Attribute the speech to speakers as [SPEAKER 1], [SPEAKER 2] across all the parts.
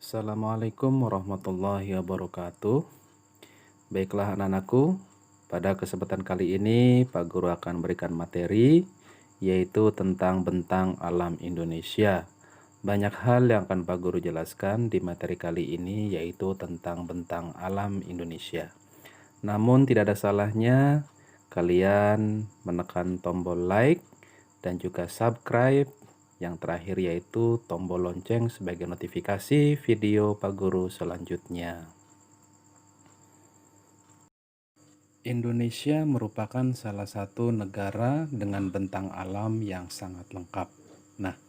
[SPEAKER 1] Assalamualaikum warahmatullahi wabarakatuh. Baiklah anak-anakku, pada kesempatan kali ini Pak Guru akan memberikan materi yaitu tentang bentang alam Indonesia. Banyak hal yang akan Pak Guru jelaskan di materi kali ini yaitu tentang bentang alam Indonesia. Namun tidak ada salahnya kalian menekan tombol like dan juga subscribe. Yang terakhir yaitu tombol lonceng sebagai notifikasi video Pak Guru selanjutnya. Indonesia merupakan salah satu negara dengan bentang alam yang sangat lengkap. Nah,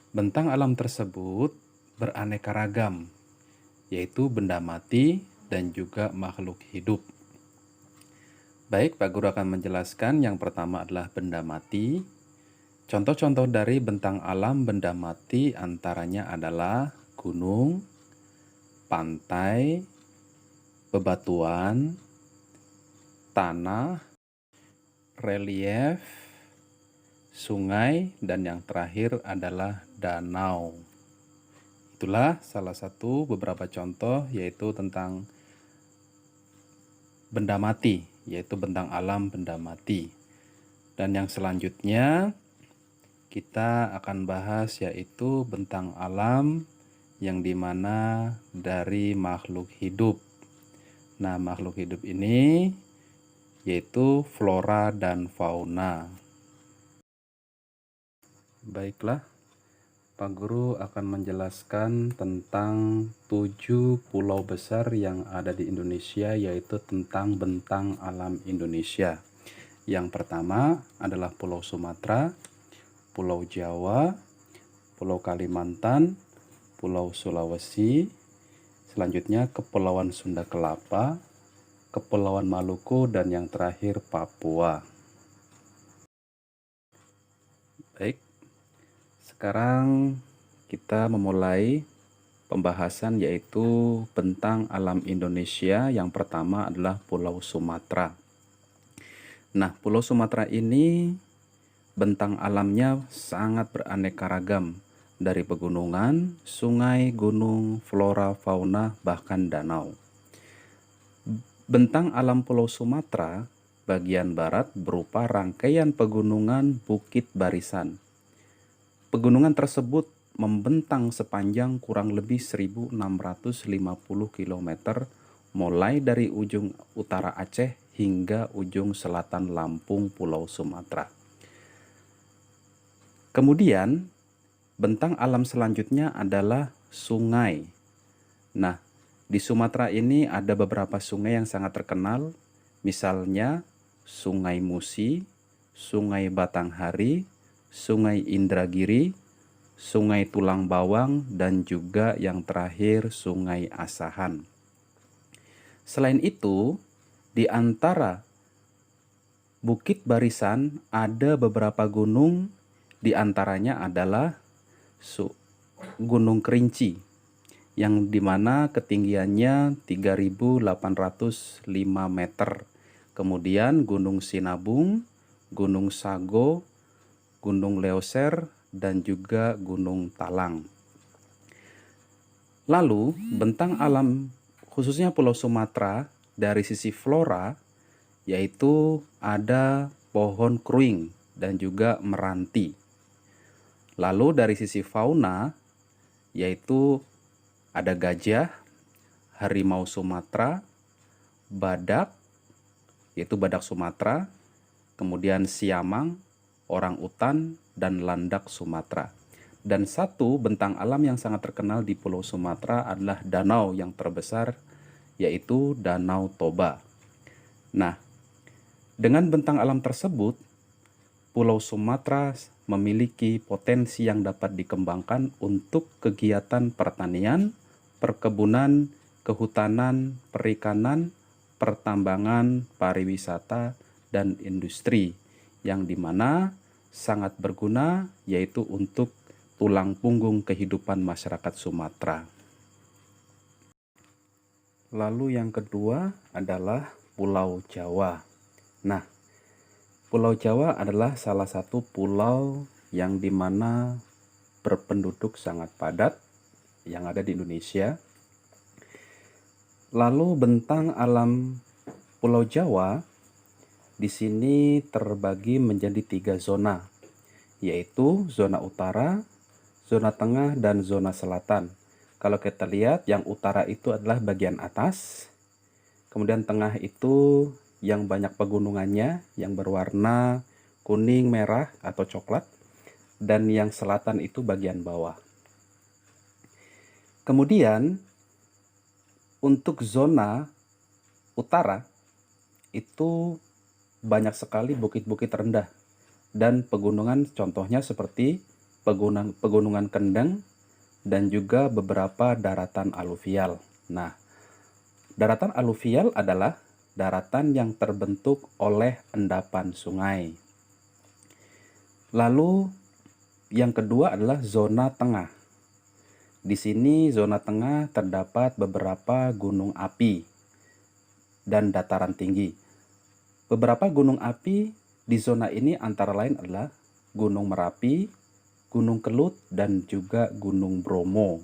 [SPEAKER 1] bentang alam tersebut beraneka ragam, yaitu benda mati dan juga makhluk hidup. Baik, Pak Guru akan menjelaskan. Yang pertama adalah benda mati. Contoh-contoh dari bentang alam benda mati antaranya adalah gunung, pantai, bebatuan, tanah, relief, sungai, dan yang terakhir adalah danau. Itulah salah satu beberapa contoh yaitu tentang benda mati, yaitu bentang alam benda mati. Dan yang selanjutnya kita akan bahas yaitu bentang alam yang dimana dari makhluk hidup. Nah, makhluk hidup ini yaitu flora dan fauna. Baiklah, Pak Guru akan menjelaskan tentang 7 pulau besar yang ada di Indonesia, yaitu tentang bentang alam Indonesia. Yang pertama adalah Pulau Sumatera, Pulau Jawa, Pulau Kalimantan, Pulau Sulawesi, selanjutnya Kepulauan Sunda Kelapa, Kepulauan Maluku, dan yang terakhir Papua. Baik, sekarang kita memulai pembahasan yaitu bentang alam Indonesia. Yang pertama adalah Pulau Sumatera. Nah, Pulau Sumatera ini bentang alamnya sangat beraneka ragam, dari pegunungan, sungai, gunung, flora, fauna, bahkan danau. Bentang alam Pulau Sumatera bagian barat berupa rangkaian pegunungan Bukit Barisan. Pegunungan tersebut membentang sepanjang kurang lebih 1650 km mulai dari ujung utara Aceh hingga ujung selatan Lampung Pulau Sumatera. Kemudian bentang alam selanjutnya adalah sungai. Nah, di Sumatera ini ada beberapa sungai yang sangat terkenal, misalnya Sungai Musi, Sungai Batanghari, Sungai Indragiri, Sungai Tulang Bawang, dan juga yang terakhir Sungai Asahan. Selain itu, di antara Bukit Barisan ada beberapa gunung, di antaranya adalah Gunung Kerinci, yang dimana ketinggiannya 3.805 meter. Kemudian Gunung Sinabung, Gunung Sago, Gunung Leoser, dan juga Gunung Talang. Lalu bentang alam khususnya Pulau Sumatera dari sisi flora yaitu ada pohon kruing dan juga meranti. Lalu dari sisi fauna yaitu ada gajah, harimau Sumatera, badak, yaitu badak Sumatera, kemudian siamang, orang utan, dan landak Sumatera. Dan satu bentang alam yang sangat terkenal di Pulau Sumatera adalah danau yang terbesar, yaitu Danau Toba. Nah, dengan bentang alam tersebut, Pulau Sumatera memiliki potensi yang dapat dikembangkan untuk kegiatan pertanian, perkebunan, kehutanan, perikanan, pertambangan, pariwisata, dan industri, yang dimana sangat berguna yaitu untuk tulang punggung kehidupan masyarakat Sumatera. Lalu yang kedua adalah Pulau Jawa. Nah, Pulau Jawa adalah salah satu pulau yang dimana berpenduduk sangat padat, yang ada di Indonesia. Lalu bentang alam Pulau Jawa di sini terbagi menjadi 3 zona, yaitu zona utara, zona tengah, dan zona selatan. Kalau kita lihat, yang utara itu adalah bagian atas, kemudian tengah itu yang banyak pegunungannya, yang berwarna kuning, merah, atau coklat, dan yang selatan itu bagian bawah. Kemudian untuk zona utara itu banyak sekali bukit-bukit rendah dan pegunungan, contohnya seperti pegunungan Kendeng dan juga beberapa daratan aluvial. Nah, daratan aluvial adalah daratan yang terbentuk oleh endapan sungai. Lalu yang kedua adalah zona tengah. Di sini zona tengah terdapat beberapa gunung api dan dataran tinggi. Beberapa gunung api di zona ini antara lain adalah Gunung Merapi, Gunung Kelut, dan juga Gunung Bromo.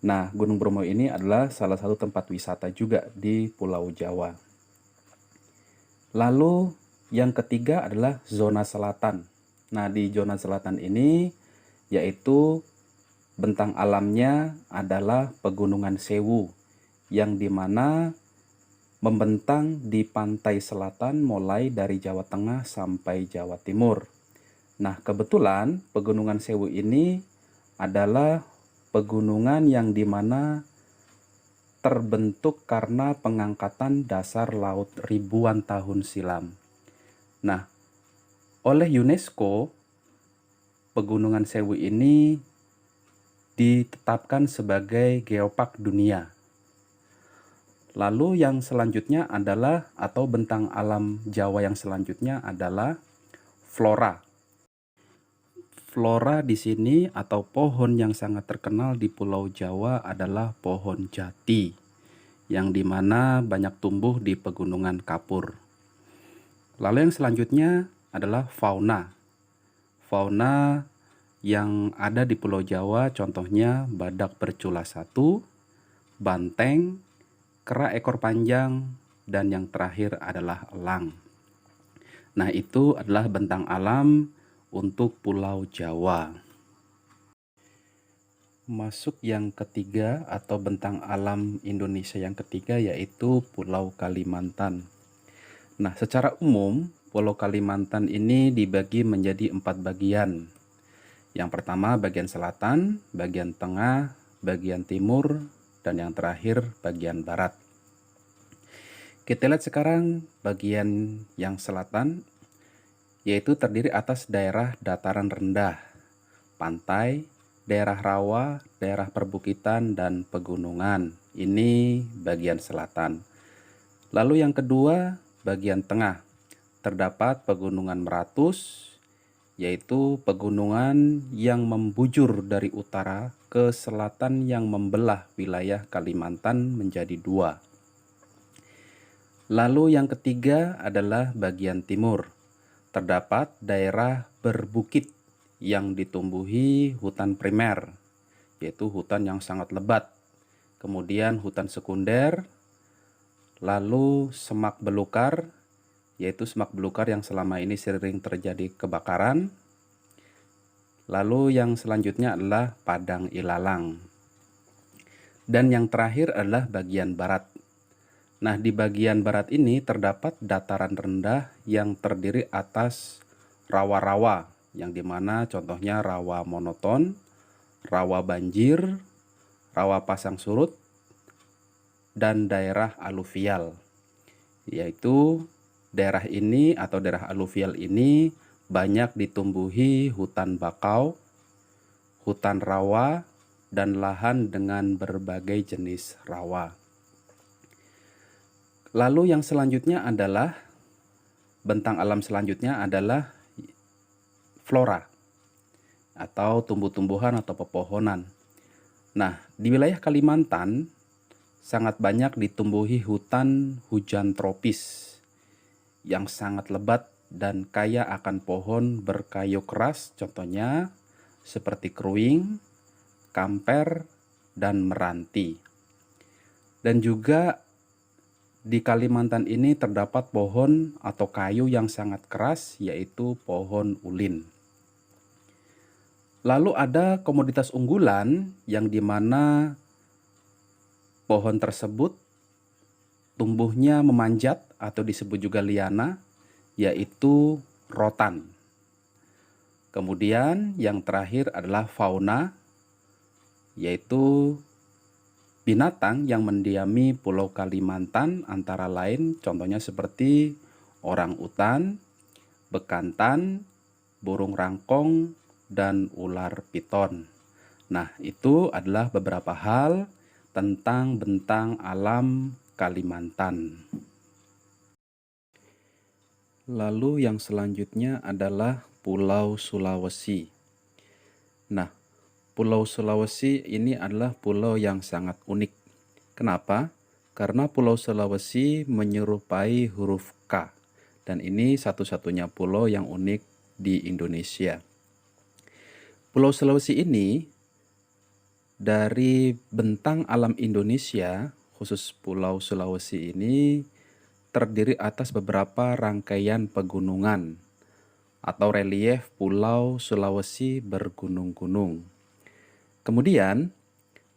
[SPEAKER 1] Nah, Gunung Bromo ini adalah salah satu tempat wisata juga di Pulau Jawa. Lalu yang ketiga adalah zona selatan. Nah, di zona selatan ini yaitu bentang alamnya adalah Pegunungan Sewu, yang dimana membentang di pantai selatan mulai dari Jawa Tengah sampai Jawa Timur. Nah, kebetulan Pegunungan Sewu ini adalah pegunungan yang dimana terbentuk karena pengangkatan dasar laut ribuan tahun silam. Nah, oleh UNESCO, Pegunungan Sewu ini ditetapkan sebagai geopark dunia. Lalu yang selanjutnya adalah, atau bentang alam Jawa yang selanjutnya adalah flora. Flora di sini atau pohon yang sangat terkenal di Pulau Jawa adalah pohon jati, yang dimana banyak tumbuh di pegunungan kapur. Lalu yang selanjutnya adalah fauna. Fauna yang ada di Pulau Jawa contohnya badak bercula 1, banteng, kera ekor panjang, dan yang terakhir adalah elang. Nah, itu adalah bentang alam untuk Pulau Jawa. Masuk yang ketiga atau bentang alam Indonesia yang ketiga yaitu Pulau Kalimantan. Nah, secara umum Pulau Kalimantan ini dibagi menjadi 4 bagian. Yang pertama bagian selatan, bagian tengah, bagian timur, dan yang terakhir bagian barat. Kita lihat sekarang bagian yang selatan, yaitu terdiri atas daerah dataran rendah, pantai, daerah rawa, daerah perbukitan, dan pegunungan. Ini bagian selatan. Lalu yang kedua, bagian tengah. Terdapat pegunungan Meratus, yaitu pegunungan yang membujur dari utara ke selatan yang membelah wilayah Kalimantan menjadi 2. Lalu yang ketiga adalah bagian timur. Terdapat daerah berbukit yang ditumbuhi hutan primer, yaitu hutan yang sangat lebat. Kemudian hutan sekunder, lalu semak belukar, yaitu semak belukar yang selama ini sering terjadi kebakaran. Lalu yang selanjutnya adalah padang ilalang. Dan yang terakhir adalah bagian barat. Nah, di bagian barat ini terdapat dataran rendah yang terdiri atas rawa-rawa, yang dimana contohnya rawa monoton, rawa banjir, rawa pasang surut, dan daerah aluvial. Yaitu daerah ini atau daerah aluvial ini banyak ditumbuhi hutan bakau, hutan rawa, dan lahan dengan berbagai jenis rawa. Lalu yang selanjutnya adalah, bentang alam selanjutnya adalah flora atau tumbuh-tumbuhan atau pepohonan. Nah, di wilayah Kalimantan sangat banyak ditumbuhi hutan hujan tropis yang sangat lebat dan kaya akan pohon berkayu keras, contohnya seperti keruing, kamper, dan meranti. Dan juga di Kalimantan ini terdapat pohon atau kayu yang sangat keras, yaitu pohon ulin. Lalu ada komoditas unggulan yang dimana pohon tersebut tumbuhnya memanjat atau disebut juga liana, yaitu rotan. Kemudian yang terakhir adalah fauna, yaitu binatang yang mendiami Pulau Kalimantan, antara lain contohnya seperti orang utan, bekantan, burung rangkong, dan ular piton. Nah, itu adalah beberapa hal tentang bentang alam Kalimantan. Lalu yang selanjutnya adalah Pulau Sulawesi. Nah, Pulau Sulawesi ini adalah pulau yang sangat unik. Kenapa? Karena Pulau Sulawesi menyerupai huruf K. Dan ini satu-satunya pulau yang unik di Indonesia. Pulau Sulawesi ini dari bentang alam Indonesia, khusus Pulau Sulawesi ini terdiri atas beberapa rangkaian pegunungan atau relief Pulau Sulawesi bergunung-gunung. Kemudian,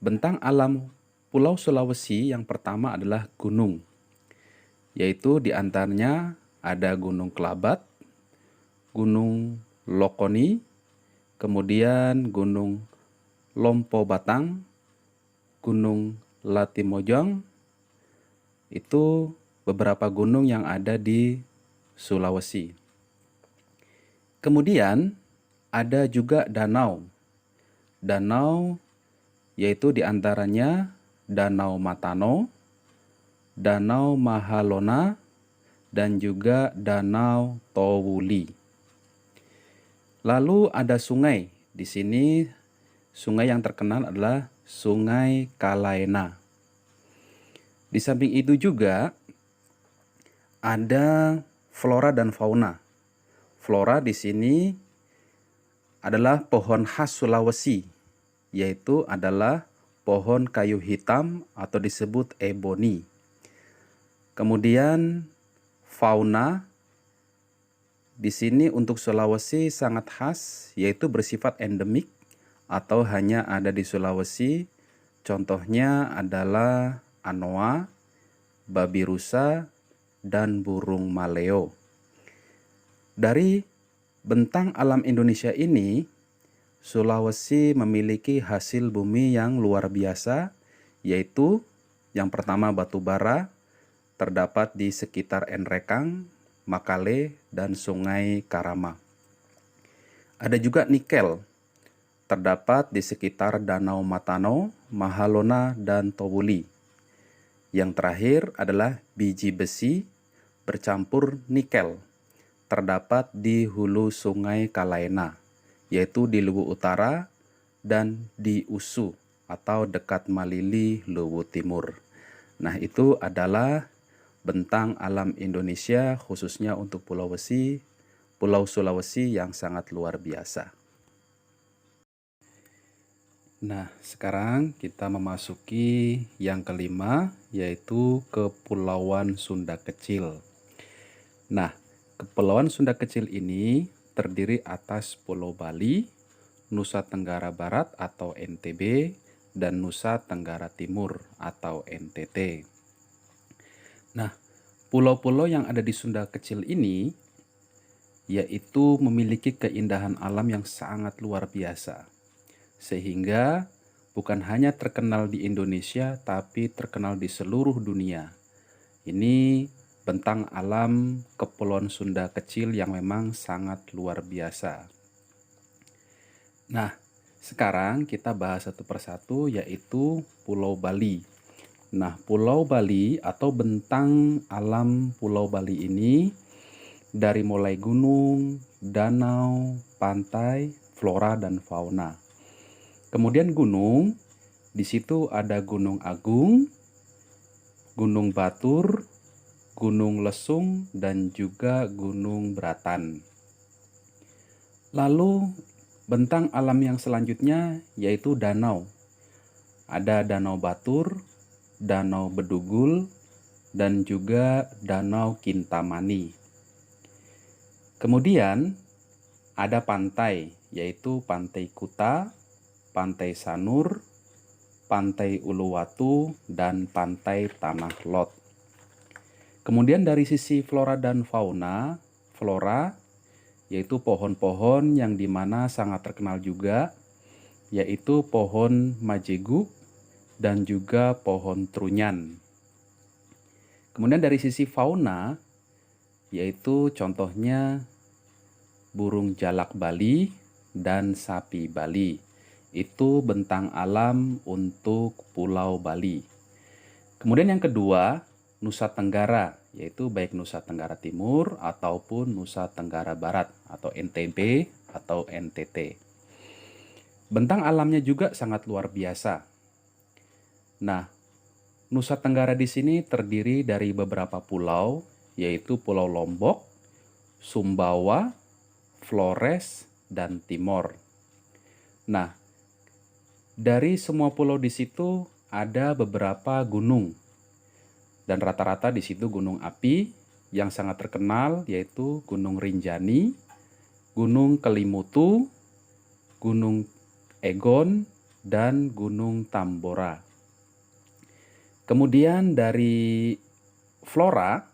[SPEAKER 1] bentang alam Pulau Sulawesi yang pertama adalah gunung, yaitu di antaranya ada Gunung Kelabat, Gunung Lokoni, kemudian Gunung Lompo Batang, Gunung Latimojong. Itu beberapa gunung yang ada di Sulawesi. Kemudian ada juga danau. Danau yaitu diantaranya Danau Matano, Danau Mahalona, dan juga Danau Towuli. Lalu ada sungai. Di sini sungai yang terkenal adalah Sungai Kalaena. Di samping itu juga ada flora dan fauna. Flora di sini adalah pohon khas Sulawesi, yaitu adalah pohon kayu hitam atau disebut eboni. Kemudian fauna di sini untuk Sulawesi sangat khas, yaitu bersifat endemik atau hanya ada di Sulawesi. Contohnya adalah anoa, babi rusa, dan burung maleo. Dari bentang alam Indonesia ini, Sulawesi memiliki hasil bumi yang luar biasa, yaitu yang pertama batu bara, terdapat di sekitar Enrekang, Makale, dan Sungai Karama. Ada juga nikel, terdapat di sekitar Danau Matano, Mahalona, dan Towuli. Yang terakhir adalah biji besi bercampur nikel, terdapat di hulu Sungai Kalaena, yaitu di Luwu Utara dan di Usu atau dekat Malili, Luwu Timur. Nah, itu adalah bentang alam Indonesia khususnya untuk Pulau Sulawesi yang sangat luar biasa. Nah, sekarang kita memasuki yang kelima, yaitu Kepulauan Sunda Kecil. Nah, Kepulauan Sunda Kecil ini terdiri atas Pulau Bali, Nusa Tenggara Barat atau NTB, dan Nusa Tenggara Timur atau NTT. Nah, pulau-pulau yang ada di Sunda Kecil ini yaitu memiliki keindahan alam yang sangat luar biasa. Sehingga bukan hanya terkenal di Indonesia, tapi terkenal di seluruh dunia. Ini bentang alam Kepulauan Sunda Kecil yang memang sangat luar biasa. Nah, sekarang kita bahas satu persatu, yaitu Pulau Bali. Nah, Pulau Bali atau bentang alam Pulau Bali ini dari mulai gunung, danau, pantai, flora dan fauna. Kemudian gunung, di situ ada Gunung Agung, Gunung Batur, Gunung Lesung, dan juga Gunung Beratan. Lalu Bentang alam yang selanjutnya yaitu danau. Ada Danau Batur, Danau Bedugul, dan juga Danau Kintamani. Kemudian ada pantai, yaitu Pantai Kuta, Pantai Sanur, Pantai Uluwatu, dan Pantai Tanah Lot. Kemudian dari sisi flora dan fauna, flora yaitu pohon-pohon yang dimana sangat terkenal juga, yaitu pohon majegu dan juga pohon trunyan. Kemudian dari sisi fauna, yaitu contohnya burung jalak Bali dan sapi Bali. Itu bentang alam untuk Pulau Bali. Kemudian yang kedua, Nusa Tenggara, yaitu baik Nusa Tenggara Timur ataupun Nusa Tenggara Barat atau NTB atau NTT. Bentang alamnya juga sangat luar biasa. Nah, Nusa Tenggara di sini terdiri dari beberapa pulau, yaitu Pulau Lombok, Sumbawa, Flores, dan Timor. Nah, dari semua pulau di situ ada beberapa gunung. Dan rata-rata di situ gunung api yang sangat terkenal yaitu Gunung Rinjani, Gunung Kelimutu, Gunung Egon, dan Gunung Tambora. Kemudian dari flora,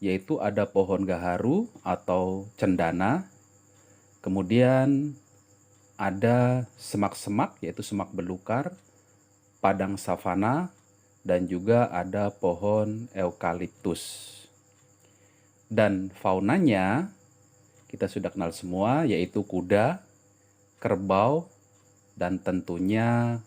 [SPEAKER 1] yaitu ada pohon gaharu atau cendana. Kemudian ada semak-semak, yaitu semak belukar, padang savana, dan juga ada pohon eukaliptus. Dan faunanya kita sudah kenal semua, yaitu kuda, kerbau, dan tentunya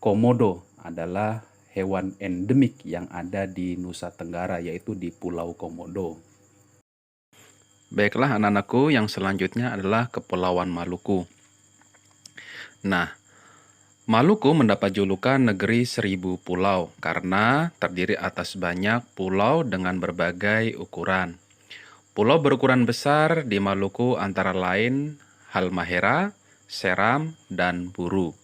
[SPEAKER 1] komodo adalah hewan endemik yang ada di Nusa Tenggara, yaitu di Pulau Komodo. Baiklah anak-anakku, yang selanjutnya adalah Kepulauan Maluku. Nah, Maluku mendapat julukan negeri 1000 pulau karena terdiri atas banyak pulau dengan berbagai ukuran. Pulau berukuran besar di Maluku antara lain Halmahera, Seram, dan Buru.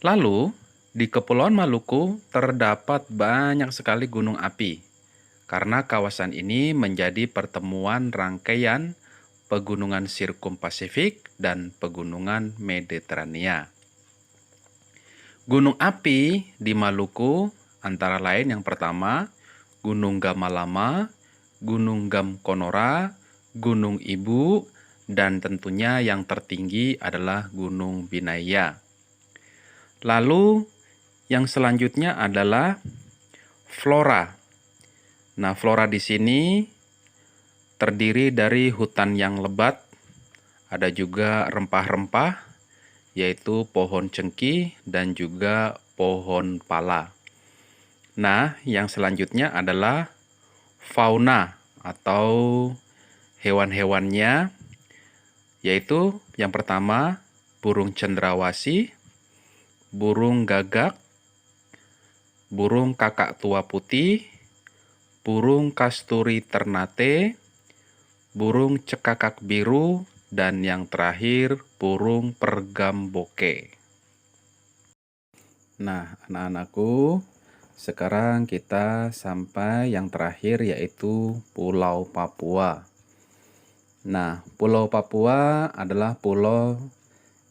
[SPEAKER 1] Lalu, di Kepulauan Maluku terdapat banyak sekali gunung api, karena kawasan ini menjadi pertemuan rangkaian pegunungan Sirkum Pasifik dan pegunungan Mediterania. Gunung api di Maluku antara lain yang pertama, Gunung Gamalama, Gunung Gamkonora, Gunung Ibu, dan tentunya yang tertinggi adalah Gunung Binaya. Lalu, yang selanjutnya adalah flora. Nah, flora di sini terdiri dari hutan yang lebat, ada juga rempah-rempah, yaitu pohon cengkih dan juga pohon pala. Nah, yang selanjutnya adalah fauna atau hewan-hewannya, yaitu yang pertama burung cendrawasih, burung gagak, burung kakak tua putih, burung kasturi ternate, burung cekakak biru, dan yang terakhir burung pergamboke. Nah, anak-anakku, sekarang kita sampai yang terakhir yaitu Pulau Papua. Nah, Pulau Papua adalah pulau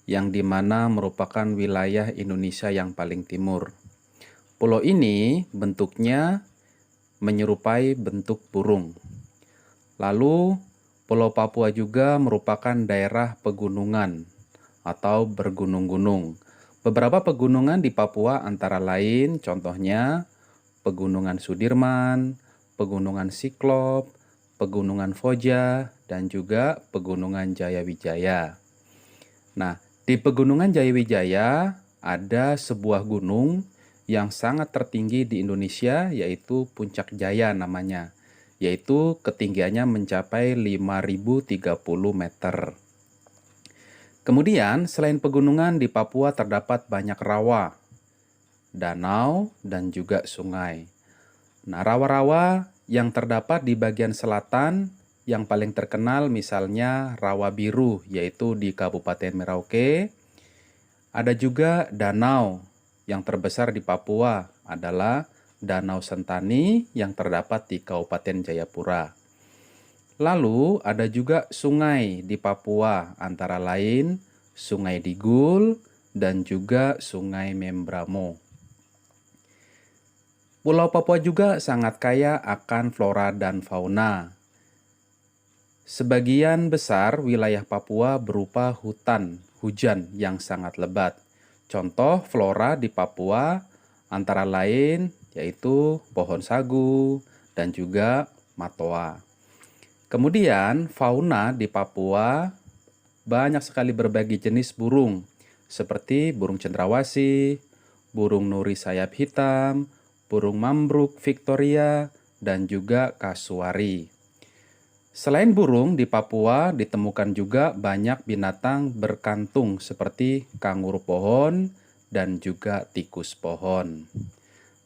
[SPEAKER 1] yang dimana merupakan wilayah Indonesia yang paling timur. Pulau ini bentuknya menyerupai bentuk burung. Lalu, Pulau Papua juga merupakan daerah pegunungan atau bergunung-gunung. Beberapa pegunungan di Papua antara lain contohnya Pegunungan Sudirman, Pegunungan Siklop, Pegunungan Foja, dan juga Pegunungan Jayawijaya. Nah, di Pegunungan Jayawijaya ada sebuah gunung yang sangat tertinggi di Indonesia, yaitu Puncak Jaya namanya, yaitu ketinggiannya mencapai 5030 meter. Kemudian, selain pegunungan di Papua terdapat banyak rawa, danau, dan juga sungai. Nah, rawa-rawa yang terdapat di bagian selatan Yang paling terkenal misalnya Rawa Biru, yaitu di Kabupaten Merauke. Ada juga danau yang terbesar di Papua adalah Danau Sentani yang terdapat di Kabupaten Jayapura. Lalu ada juga sungai di Papua, antara lain Sungai Digul dan juga Sungai Membramo. Pulau Papua juga sangat kaya akan flora dan fauna. Sebagian besar wilayah Papua berupa hutan hujan yang sangat lebat. Contoh flora di Papua antara lain yaitu pohon sagu dan juga matoa. Kemudian fauna di Papua banyak sekali berbagai jenis burung seperti burung cendrawasih, burung nuri sayap hitam, burung mambruk Victoria, dan juga kasuari. Selain burung, di Papua ditemukan juga banyak binatang berkantung seperti kanguru pohon dan juga tikus pohon.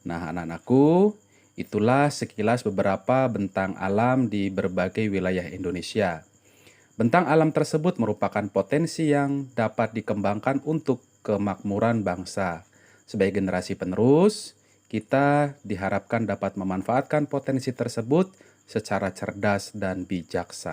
[SPEAKER 1] Nah, anak-anakku, itulah sekilas beberapa bentang alam di berbagai wilayah Indonesia. Bentang alam tersebut merupakan potensi yang dapat dikembangkan untuk kemakmuran bangsa. Sebagai generasi penerus, kita diharapkan dapat memanfaatkan potensi tersebut secara cerdas dan bijaksana.